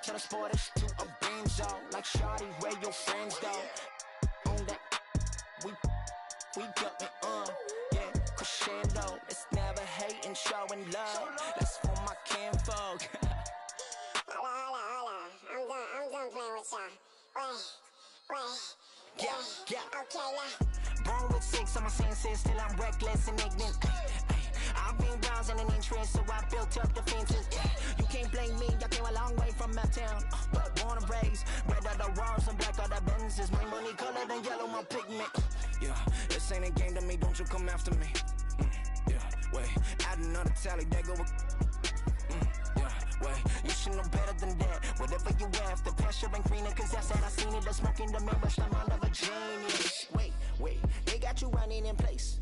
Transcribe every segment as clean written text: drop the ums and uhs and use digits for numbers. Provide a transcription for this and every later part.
turn a Sportage to a Benzo. Like shawty, where your friends go? On that, we jumping yeah, crescendo. It's never hating, showing love. That's for my kinfolk. Holla. I'm done playing with y'all. Wait. Yeah. Okay, now. Born with 6 on my senses, still I'm reckless and ignorant. I've been browsing an interest, so I built up defenses. You can't blame me, I came a long way from uptown. Born and raised, red are the walls and black are the Benzes. My money colored and yellow, my pigment. Yeah, this ain't a game to me, don't you come after me. Yeah, wait, add another tally, there go yeah, wait, you should know better than that. Whatever you have, the pasture ain't greener, cause that's that I seen it. The smoke in the mirror, the mind of a genius. Wait, they got you running in place.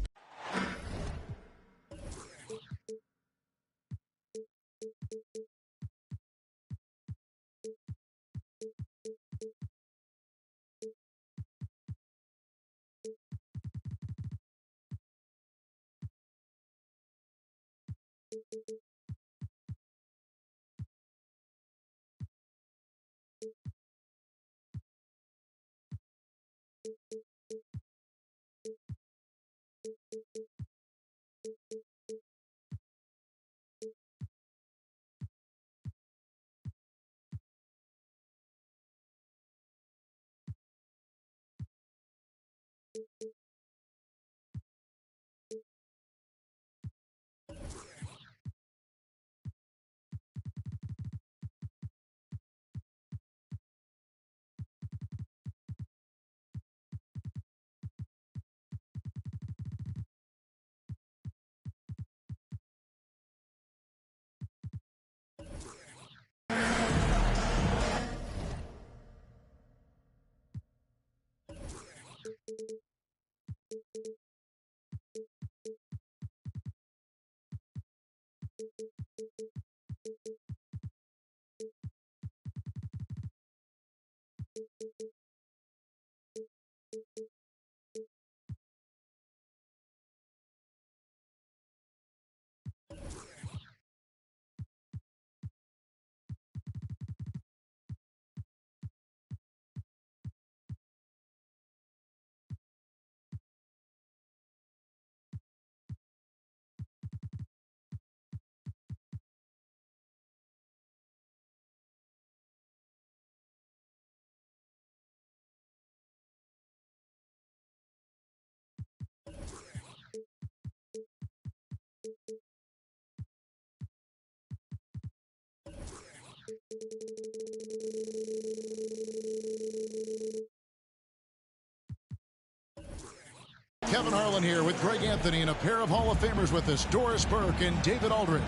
Kevin Harlan here with Greg Anthony and a pair of Hall of Famers with us, Doris Burke and David Aldridge.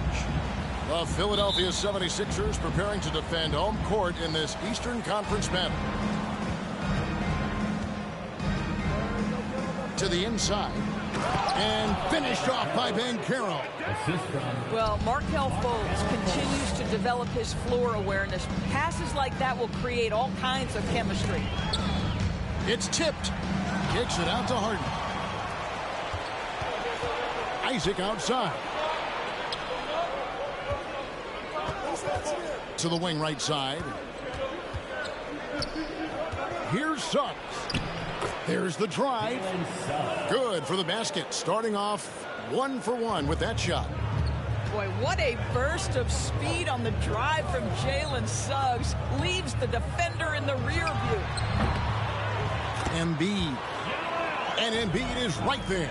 The Philadelphia 76ers preparing to defend home court in this Eastern Conference battle. To the inside. And finished off by Banchero. Well, Markelle Fultz continues to develop his floor awareness. Passes like that will create all kinds of chemistry. It's tipped. Kicks it out to Harden. Isaac outside. To the wing right side. Here's Suggs. There's the drive. Good for the basket. Starting off 1 for 1 with that shot. Boy, what a burst of speed on the drive from Jalen Suggs. Leaves the defender in the rear view. Embiid. And Embiid is right there.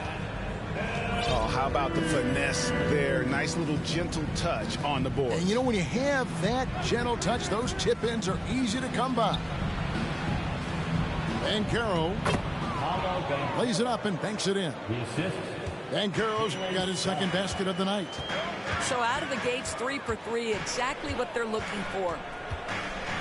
Oh, how about the finesse there? Nice little gentle touch on the board. And you know, when you have that gentle touch, those tip-ins are easy to come by. Banchero lays it up and banks it in. Banchero's got his second basket of the night. So out of the gates, 3 for 3, exactly what they're looking for.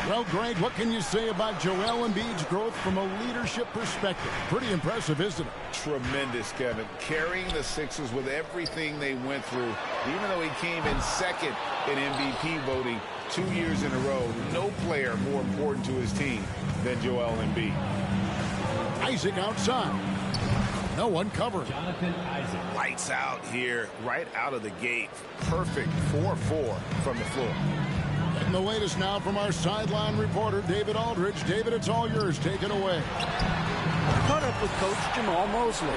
Well, Greg, what can you say about Joel Embiid's growth from a leadership perspective? Pretty impressive, isn't it? Tremendous, Kevin. Carrying the Sixers with everything they went through. Even though he came in second in MVP voting 2 years in a row, no player more important to his team than Joel Embiid. Isaac outside. No one covering. Jonathan Isaac. Lights out here, right out of the gate. Perfect 4-4 from the floor. Getting the latest now from our sideline reporter, David Aldridge. David, it's all yours. Take it away. Caught up with Coach Jamal Mosley.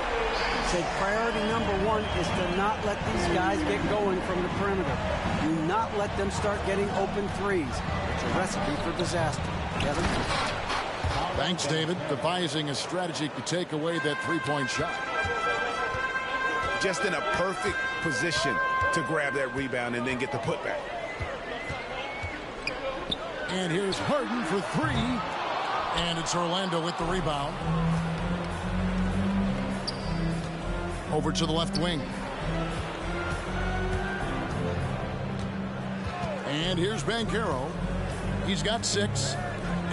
Said priority number one is to not let these guys get going from the perimeter. Do not let them start getting open threes. It's a recipe for disaster. Kevin? Thanks, David. Devising a strategy to take away that three-point shot. Just in a perfect position to grab that rebound and then get the putback. And here's Harden for three. And it's Orlando with the rebound. Over to the left wing. And here's Banchero. He's got 6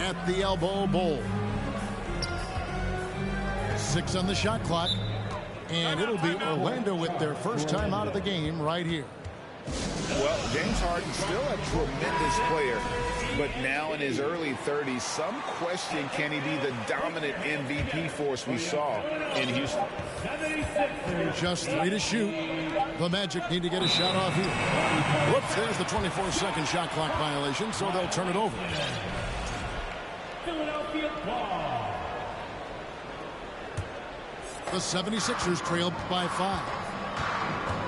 at the elbow bowl. 6 on the shot clock. And it'll be Orlando with their first time out of the game right here. Well, James Harden still a tremendous player, but now in his early 30s, some question, can he be the dominant MVP force we saw in Houston? Just 3 to shoot. The Magic need to get a shot off here. Whoops, there's the 24-second shot clock violation, so they'll turn it over. The 76ers trailed by 5.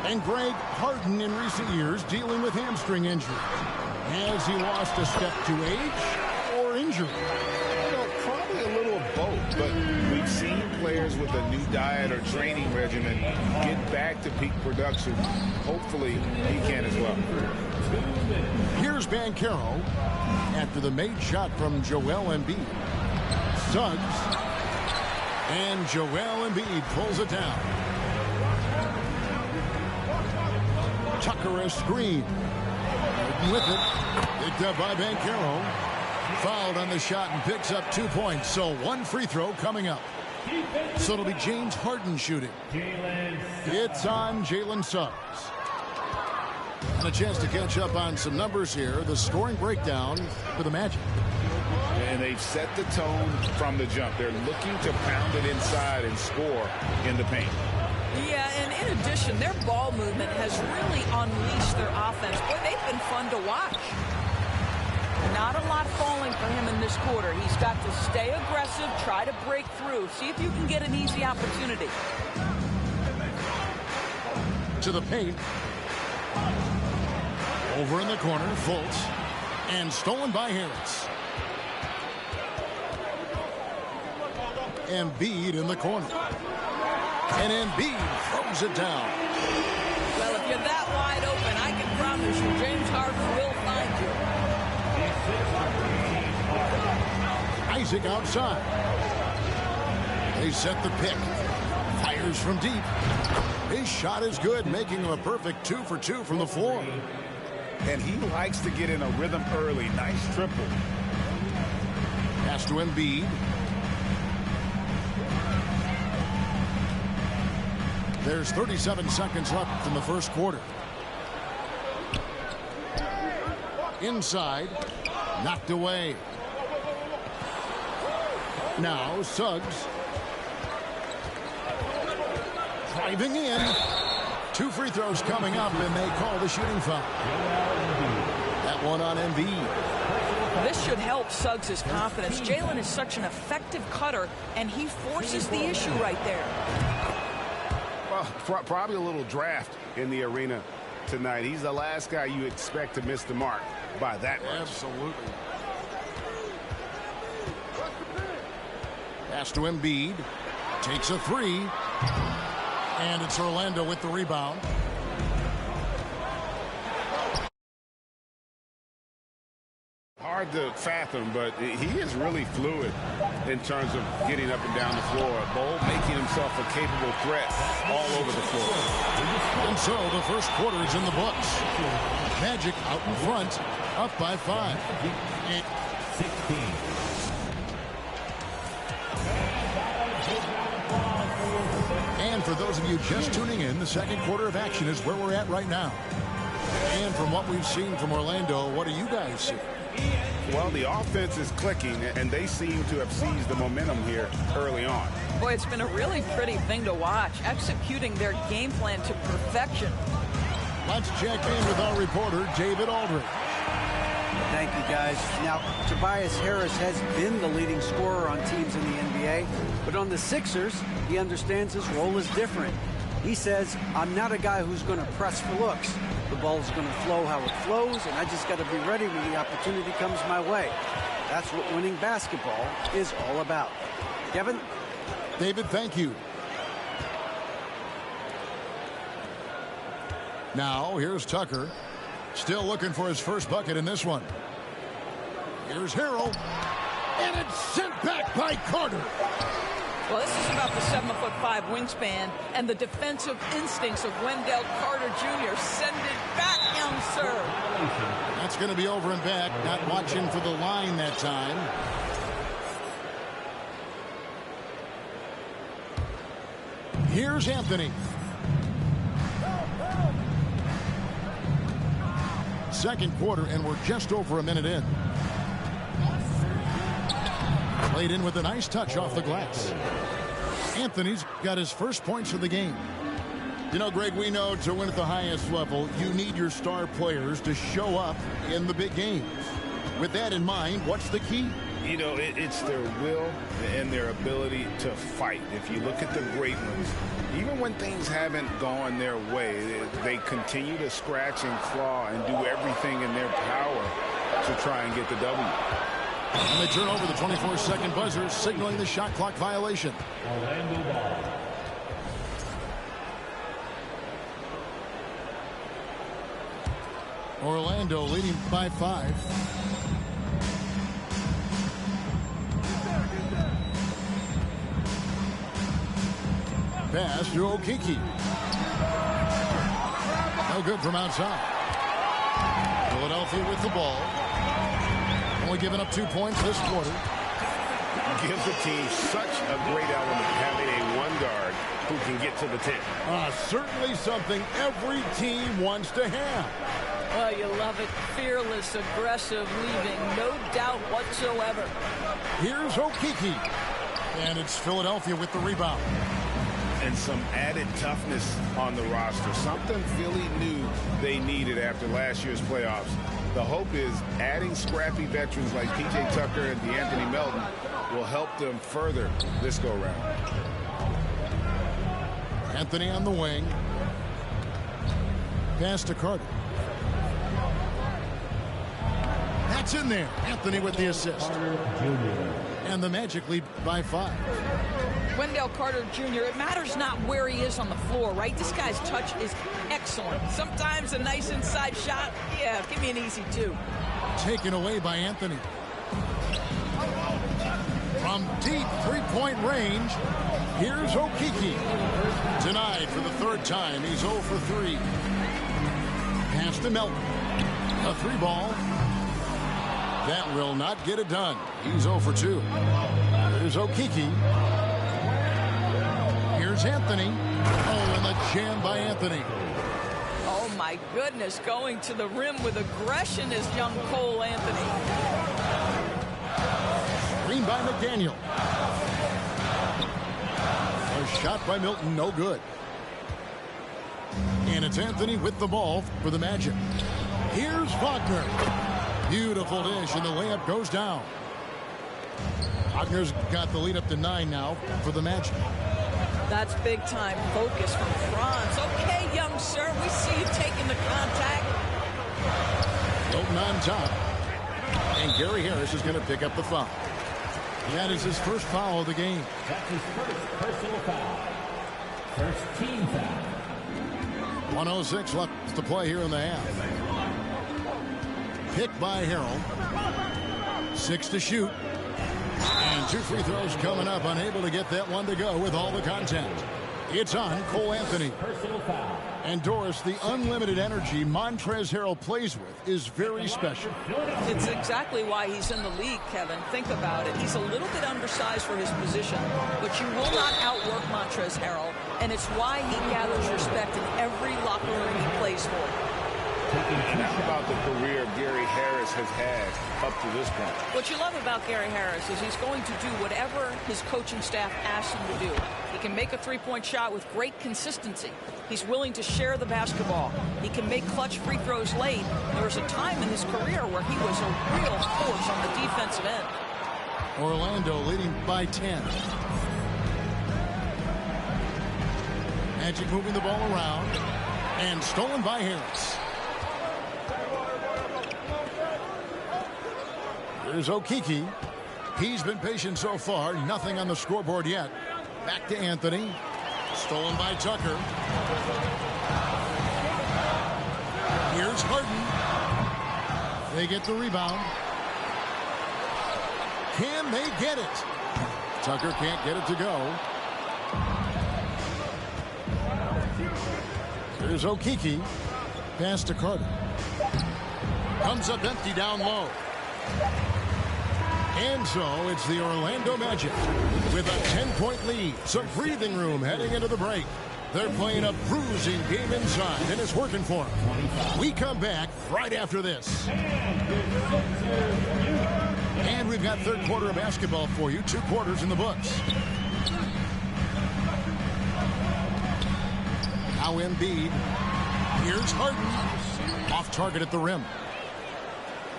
And Greg Harden in recent years dealing with hamstring injury. Has he lost a step to age or injury? Well, probably a little of both, but we've seen players with a new diet or training regimen get back to peak production. Hopefully, he can as well. Here's Banchero after the made shot from Joel Embiid. Suggs. And Joel Embiid pulls it down. Tucker a screen. With it. Picked up by Banchero. Fouled on the shot and picks up 2 points. So 1 free throw coming up. So it'll be James Harden shooting. It's on Jalen Suggs. And a chance to catch up on some numbers here. The scoring breakdown for the Magic. And they've set the tone from the jump. They're looking to pound it inside and score in the paint. Yeah, and in addition, their ball movement has really unleashed their offense. Boy, they've been fun to watch. Not a lot falling for him in this quarter. He's got to stay aggressive, try to break through. See if you can get an easy opportunity. To the paint. Over in the corner, Fultz. And stolen by Harris. Embiid in the corner. And Embiid throws it down. Well, if you're that wide open, I can promise you James Harden will find you. Isaac outside. They set the pick. Fires from deep. His shot is good, making him a perfect 2 for 2 from the floor. And he likes to get in a rhythm early. Nice triple. Pass to Embiid. There's 37 seconds left in the first quarter. Inside. Knocked away. Now Suggs. Driving in. 2 free throws coming up, and they call the shooting foul. That one on Embiid. This should help Suggs' confidence. Jalen is such an effective cutter, and he forces the issue right there. Well, probably a little draft in the arena tonight. He's the last guy you expect to miss the mark by that much. Absolutely. Pass to Embiid. Takes a 3. And it's Orlando with the rebound. Hard to fathom, but he is really fluid in terms of getting up and down the floor. Bol making himself a capable threat all over the floor. And so the first quarter is in the books. Magic out in front, up by 5. And 16. And for those of you just tuning in, the second quarter of action is where we're at right now. And from what we've seen from Orlando, what do you guys see? Well, the offense is clicking, and they seem to have seized the momentum here early on. Boy, it's been a really pretty thing to watch, executing their game plan to perfection. Let's check in with our reporter, David Aldridge. Thank you, guys. Now, Tobias Harris has been the leading scorer on teams in the NBA, but on the Sixers, he understands his role is different. He says, I'm not a guy who's going to press for looks. The ball's going to flow how it flows, and I just got to be ready when the opportunity comes my way. That's what winning basketball is all about. Kevin? David, thank you. Now, here's Tucker. Still looking for his first bucket in this one. Here's Harrell. And it's sent back by Carter. Well, this is about the 7'5" wingspan and the defensive instincts of Wendell Carter Jr. Send it back, young sir. That's going to be over and back. Not watching for the line that time. Here's Anthony. Second quarter, and we're just over a minute in. Played in with a nice touch off the glass. Anthony's got his first points of the game. You know, Greg, we know to win at the highest level, you need your star players to show up in the big games. With that in mind, what's the key? You know, it's their will and their ability to fight. If you look at the great ones, even when things haven't gone their way, they continue to scratch and claw and do everything in their power to try and get the W. And they turn over the 24-second buzzer, signaling the shot clock violation. Orlando leading by 5. Pass to Okeke. No good from outside. Philadelphia with the ball. Only giving up 2 points this quarter. Gives the team such a great element having a one guard who can get to the 10. Certainly something every team wants to have. Well, you love it. Fearless, aggressive, leaving no doubt whatsoever. Here's Okeke. And it's Philadelphia with the rebound. And some added toughness on the roster. Something Philly knew they needed after last year's playoffs. The hope is adding scrappy veterans like P.J. Tucker and DeAnthony Melton will help them further this go-round. Anthony on the wing. Pass to Carter. That's in there. Anthony with the assist. And the Magic lead by 5. Wendell Carter Jr., it matters not where he is on the floor, right? This guy's touch is excellent. Sometimes a nice inside shot, yeah, give me an easy 2. Taken away by Anthony. From deep three-point range, here's Okeke. Denied for the third time. He's 0 for 3. Pass to Melton. A 3-ball. That will not get it done. He's 0 for 2. Here's Okeke. Here's Anthony. Oh, and the jam by Anthony. Oh, my goodness. Going to the rim with aggression is young Cole Anthony. Screen by McDaniel. A shot by Milton, no good. And it's Anthony with the ball for the Magic. Here's Wagner. Beautiful dish, and the layup goes down. Wagner's got the lead up to 9 now for the Magic. That's big-time focus from Franz. Okay, young sir, we see you taking the contact. Milton on top. And Gary Harris is going to pick up the foul. That is his first foul of the game. That's his first personal foul. First team foul. 1:06 left to play here in the half. Picked by Harrell. 6 to shoot. And 2 free throws coming up. Unable to get that one to go with all the contact. It's on Cole Anthony. Personal foul. And Doris, the unlimited energy Montrezl Harrell plays with is very special. It's exactly why he's in the league, Kevin. Think about it. He's a little bit undersized for his position, but you will not outwork Montrezl Harrell, and it's why he gathers respect in every locker room he plays for. taking 2 And how shots. about the career Gary Harris has had up to this point? What you love about Gary Harris is he's going to do whatever his coaching staff asks him to do. He can make a three-point shot with great consistency. He's willing to share the basketball. He can make clutch free throws late. There was a time in his career where he was a real force on the defensive end. Orlando leading by 10. Magic moving the ball around. And stolen by Harris. Here's Okeke. He's been patient so far. Nothing on the scoreboard yet. Back to Anthony. Stolen by Tucker. Here's Harden. They get the rebound. Can they get it? Tucker can't get it to go. Here's Okeke. Pass to Carter. Comes up empty down low. And so it's the Orlando Magic with a 10-point lead. Some breathing room heading into the break. They're playing a bruising game inside, and it's working for them. We come back right after this. And we've got third quarter of basketball for you. 2 quarters in the books. Now Embiid. Here's Harden. Off target at the rim.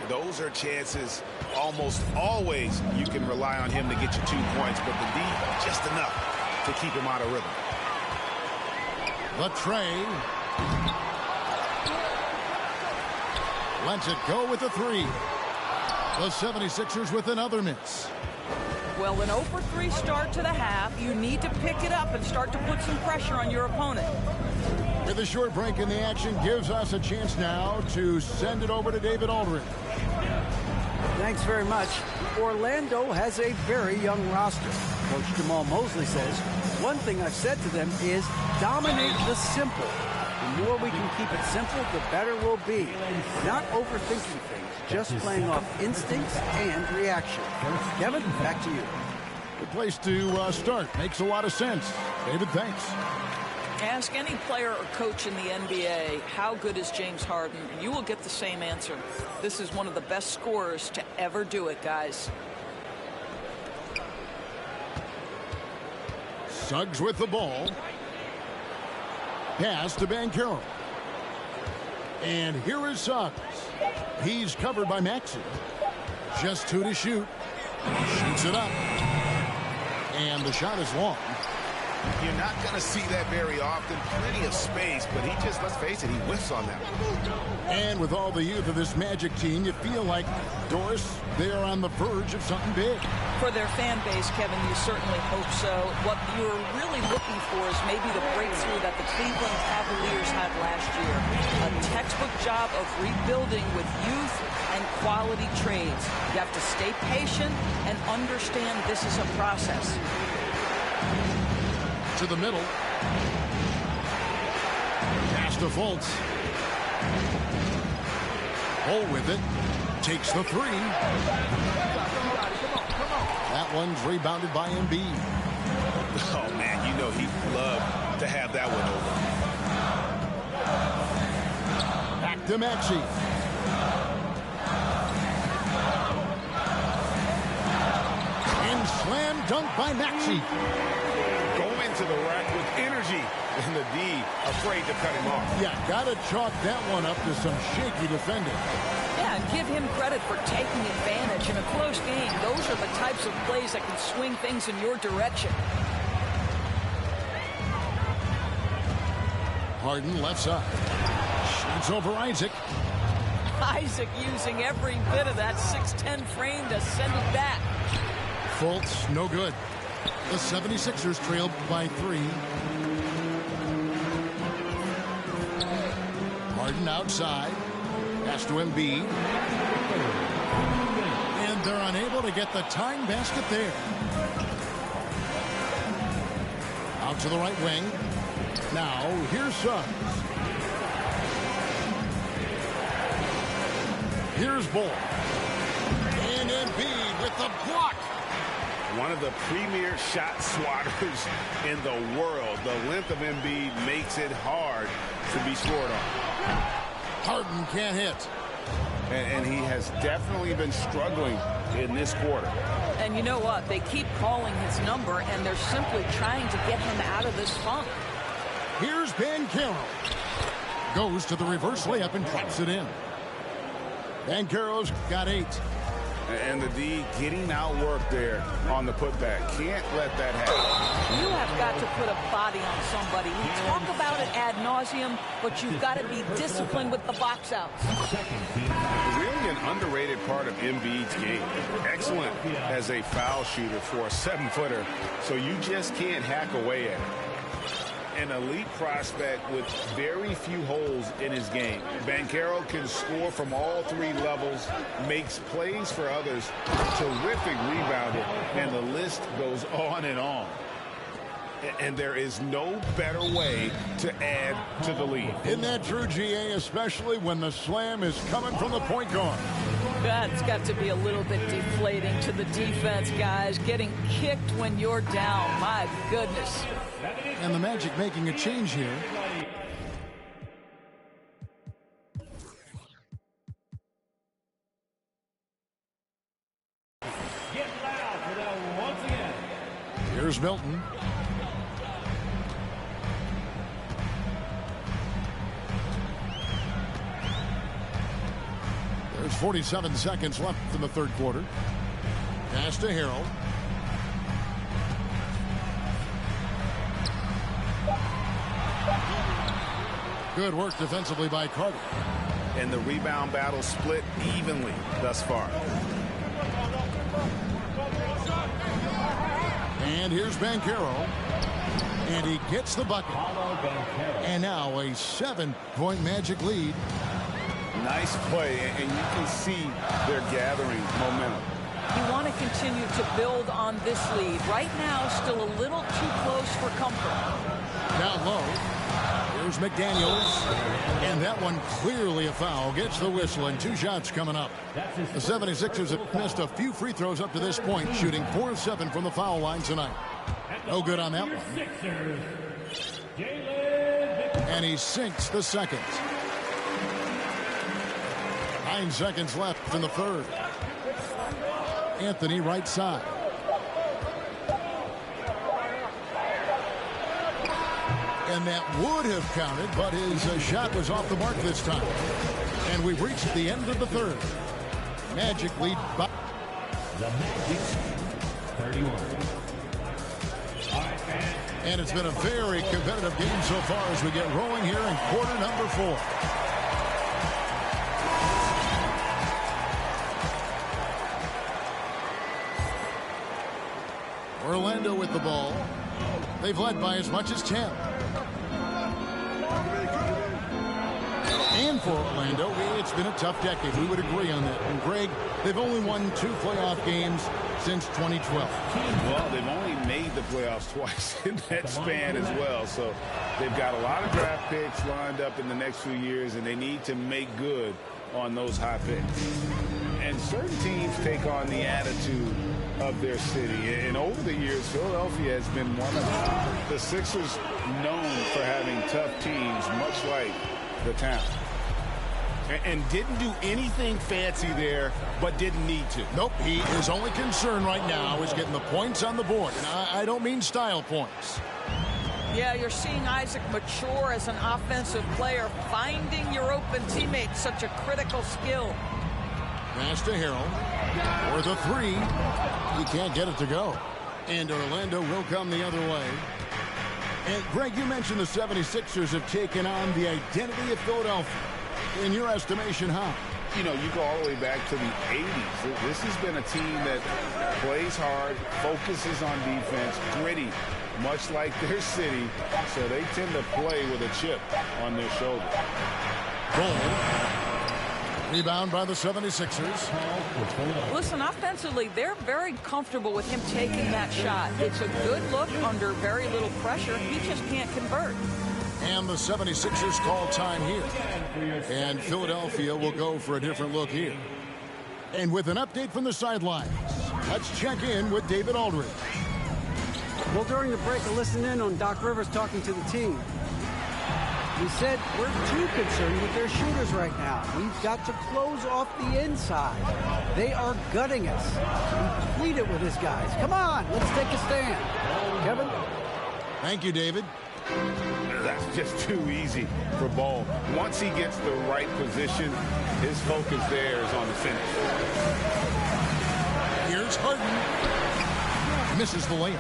Those are chances almost always you can rely on him to get you 2 points, but the D just enough to keep him out of rhythm. Latrey lets it go with a 3. The 76ers with another miss. Well, an 0-for-3 start to the half. You need to pick it up and start to put some pressure on your opponent. With a short break in the action gives us a chance now to send it over to David Aldridge. Thanks very much. Orlando has a very young roster. Coach Jamal Mosley says, one thing I've said to them is dominate the simple. The more we can keep it simple, the better we'll be. Not overthinking things, just playing off instincts and reaction. Kevin, back to you. Good place to start. Makes a lot of sense. David, thanks. Ask any player or coach in the NBA, how good is James Harden? And you will get the same answer. This is one of the best scorers to ever do it, guys. Suggs with the ball. Pass to Banchero. And here is Suggs. He's covered by Maxey. Just 2 to shoot. Shoots it up. And the shot is long. You're not going to see that very often. Plenty of space, but he just, let's face it, he whiffs on that. And with all the youth of this Magic team, you feel like, Doris, they are on the verge of something big. For their fan base, Kevin, you certainly hope so. What you're really looking for is maybe the breakthrough that the Cleveland Cavaliers had last year. A textbook job of rebuilding with youth and quality trades. You have to stay patient and understand this is a process. To the middle. Pass to Fultz. Hole with it. Takes the 3. That one's rebounded by Embiid. Oh, man, you know he'd love to have that one over. Back to Maxey. And slam dunk by Maxey. Going to the rack with energy, and the D afraid to cut him off. Yeah, gotta chalk that one up to some shaky defending. Yeah, and give him credit for taking advantage in a close game. Those are the types of plays that can swing things in your direction. Harden left side. Shoots over Isaac. Isaac using every bit of that 6'10 frame to send it back. Fultz, no good. The 76ers trailed by 3. Harden outside. Pass to Embiid. And they're unable to get the tying basket there. Out to the right wing. Now, here's Suggs. Here's Ball. And Embiid with the block. One of the premier shot swatters in the world. The length of Embiid makes it hard to be scored on. Harden can't hit. And he has definitely been struggling in this quarter. And you know what? They keep calling his number, and they're simply trying to get him out of this funk. Here's Banchero. Goes to the reverse layup and drops it in. Banchero's got 8. And the D getting outworked there on the putback. Can't let that happen. You have got to put a body on somebody. We talk about it ad nauseum, but you've got to be disciplined with the box outs. Really an underrated part of Embiid's game. Excellent as a foul shooter for a 7-footer, so you just can't hack away at it. An elite prospect with very few holes in his game. Banchero can score from all 3 levels, makes plays for others, terrific rebounder, and the list goes on and on. And there is no better way to add to the lead. Isn't that true, GA, especially when the slam is coming from the point guard? That's got to be a little bit deflating to the defense, guys. Getting kicked when you're down. My goodness. And the Magic making a change here. Get loud for that once again. Here's Milton. There's 47 seconds left in the third quarter. Pass to Harrell. Good work defensively by Carter. And the rebound battle split evenly thus far. And here's Banchero. And he gets the bucket. And now a 7-point Magic lead. Nice play, and you can see they're gathering momentum. You want to continue to build on this lead. Right now, still a little too close for comfort. Down low. Here's McDaniels. And that one clearly a foul. Gets the whistle, and 2 shots coming up. The 76ers have missed a few free throws up to this point, shooting 4 of 7 from the foul line tonight. No good on that one. And he sinks the second. 9 seconds left in the third. Anthony right side. And that would have counted, but his shot was off the mark this time. And we've reached the end of the third. Magic lead by... The Magic, 31. And it's been a very competitive game so far as we get rolling here in quarter number 4. Orlando with the ball. They've led by as much as 10. And for Orlando, it's been a tough decade. We would agree on that. And Greg, they've only won 2 playoff games since 2012. Well, they've only made the playoffs twice in that span as well. So they've got a lot of draft picks lined up in the next few years, and they need to make good on those high picks. And certain teams take on the attitude of their city. And over the years, Philadelphia has been one of the Sixers known for having tough teams, much like the town. And didn't do anything fancy there, but didn't need to. Nope, his only concern right now is getting the points on the board. And I don't mean style points. Yeah, you're seeing Isaac mature as an offensive player, finding your open teammates, such a critical skill. Pass to Harrell. For the 3. He can't get it to go. And Orlando will come the other way. And Greg, you mentioned the 76ers have taken on the identity of Philadelphia. In your estimation, how? You know, you go all the way back to the 80s. This has been a team that plays hard, focuses on defense, gritty, much like their city. So they tend to play with a chip on their shoulder. Goal. Rebound by the 76ers. Listen, offensively, they're very comfortable with him taking that shot. It's a good look under very little pressure. He just can't convert. And the 76ers call time here. And Philadelphia will go for a different look here. And with an update from the sidelines, let's check in with David Aldridge. Well, during the break, I listened in on Doc Rivers talking to the team. We said we're too concerned with their shooters right now. We've got to close off the inside. They are gutting us. We plead it with his guys. Come on, let's take a stand. Kevin? Thank you, David. That's just too easy for Ball. Once he gets the right position, his focus there is on the finish. Here's Harden. Misses the layup.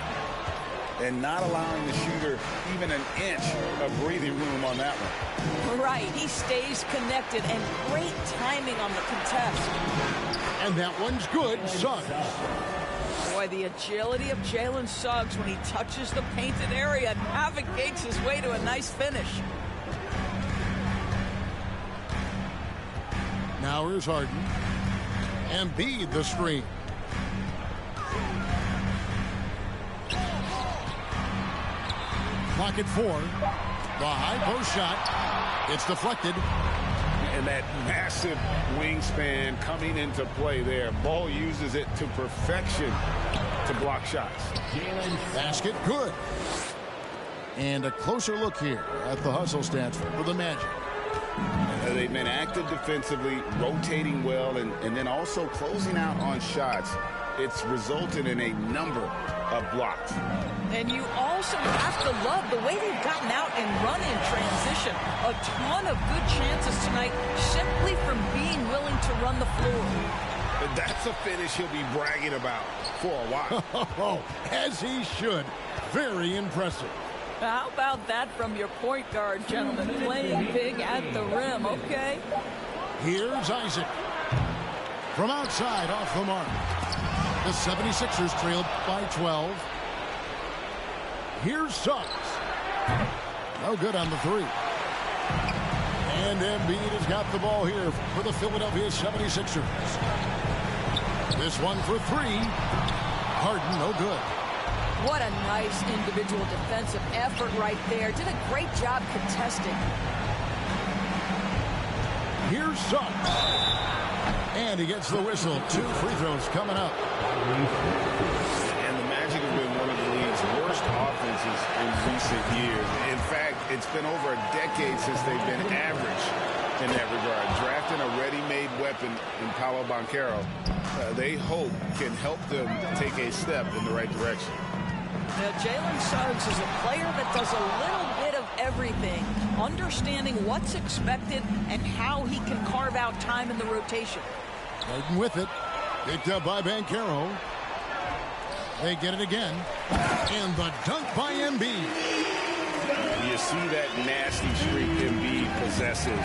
And not allowing the shooter even an inch of breathing room on that one. Right, he stays connected, and great timing on the contest. And that one's good. Suggs. Boy, the agility of Jalen Suggs when he touches the painted area navigates his way to a nice finish. Now here's Harden. Embiid the screen. Clock at 4. The high post shot. It's deflected. And that massive wingspan coming into play there. Ball uses it to perfection to block shots. Basket good. And a closer look here at the hustle stats for the Magic. They've been active defensively, rotating well, and then also closing out on shots. It's resulted in a number of blocks. And you also have to love the way they've gotten out and run in transition. A ton of good chances tonight simply from being willing to run the floor. That's a finish he'll be bragging about for a while. As he should. Very impressive. How about that from your point guard, gentlemen? Playing big at the rim, okay? Here's Isaac. From outside, off the mark. The 76ers trailed by 12. Here's Suggs. No good on the 3. And Embiid has got the ball here for the Philadelphia 76ers. This one for 3. Harden, no good. What a nice individual defensive effort right there. Did a great job contesting. Here's Suggs. And he gets the whistle. 2 free throws coming up. And the Magic have been one of the league's worst offenses in recent years. In fact, it's been over a decade since they've been average in that regard. Drafting a ready-made weapon in Paolo Banchero, they hope can help them take a step in the right direction. Now, Jalen Suggs is a player that does a little bit of everything, understanding what's expected and how he can carve out time in the rotation. Harden with it. Picked up by Banchero. They get it again. And the dunk by Embiid. You see that nasty streak Embiid possesses.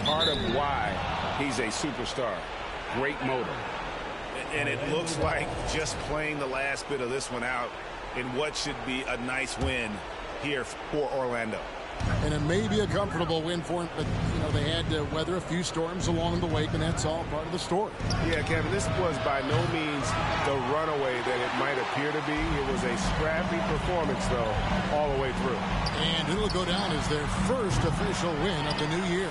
Part of why he's a superstar. Great motor. And it looks like just playing the last bit of this one out in what should be a nice win here for Orlando. And it may be a comfortable win for him, but, you know, they had to weather a few storms along the way, and that's all part of the story. Yeah, Kevin, this was by no means the runaway that it might appear to be. It was a scrappy performance, though, all the way through. And it'll go down as their first official win of the new year.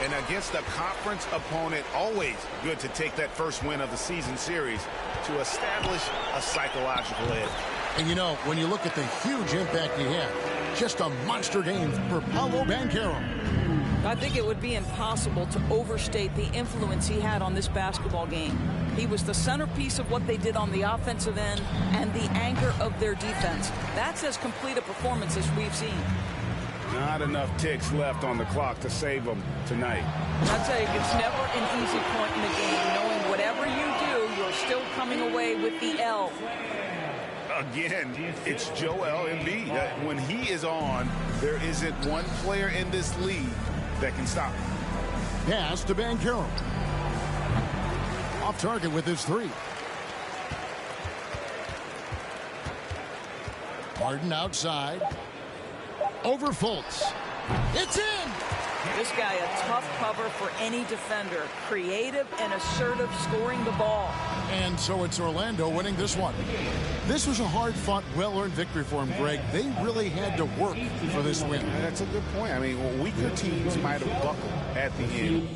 And against a conference opponent, always good to take that first win of the season series to establish a psychological edge. And, you know, when you look at the huge impact he had, just a monster game for Paolo Banchero. I think it would be impossible to overstate the influence he had on this basketball game. He was the centerpiece of what they did on the offensive end and the anchor of their defense. That's as complete a performance as we've seen. Not enough ticks left on the clock to save them tonight. I'll tell you, it's never an easy point in the game, knowing whatever you do, you're still coming away with the L. Again, it's Joel Embiid. When he is on, there isn't one player in this league that can stop him. Pass to Banchero. Off target with his 3. Harden outside. Over Fultz. It's in! This guy a tough cover for any defender. Creative and assertive scoring the ball. And so it's Orlando winning this one. This was a hard-fought, well-earned victory for him, Greg. They really had to work for this win. That's a good point. I mean, weaker teams might have buckled at the end.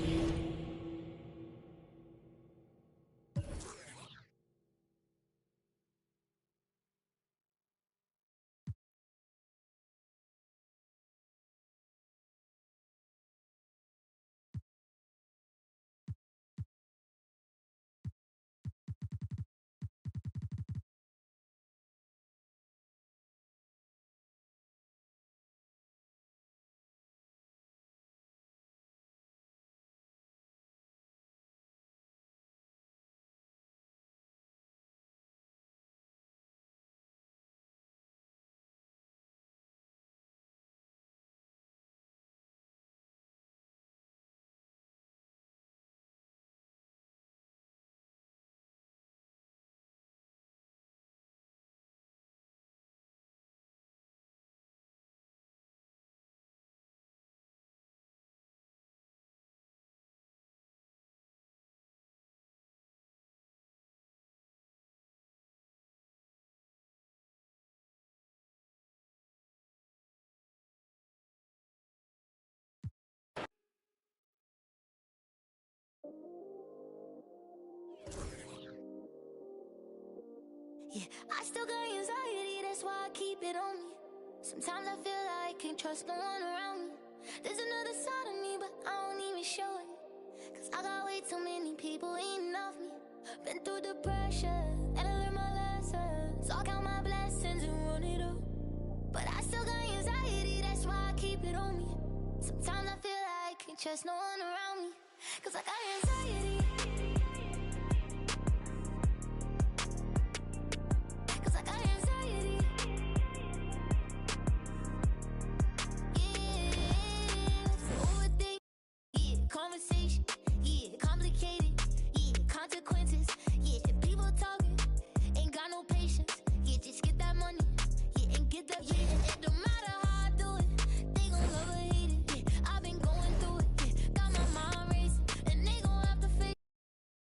Yeah, I still got anxiety, that's why I keep it on me. Sometimes I feel like I can't trust no one around me. There's another side of me, but I don't even show it. Cause I got way too many people eating off me. Been through the pressure, and I learned my lessons. So I count my blessings and run it up. But I still got anxiety, that's why I keep it on me. Sometimes I feel like I can't trust no one around me. Cause I got anxiety.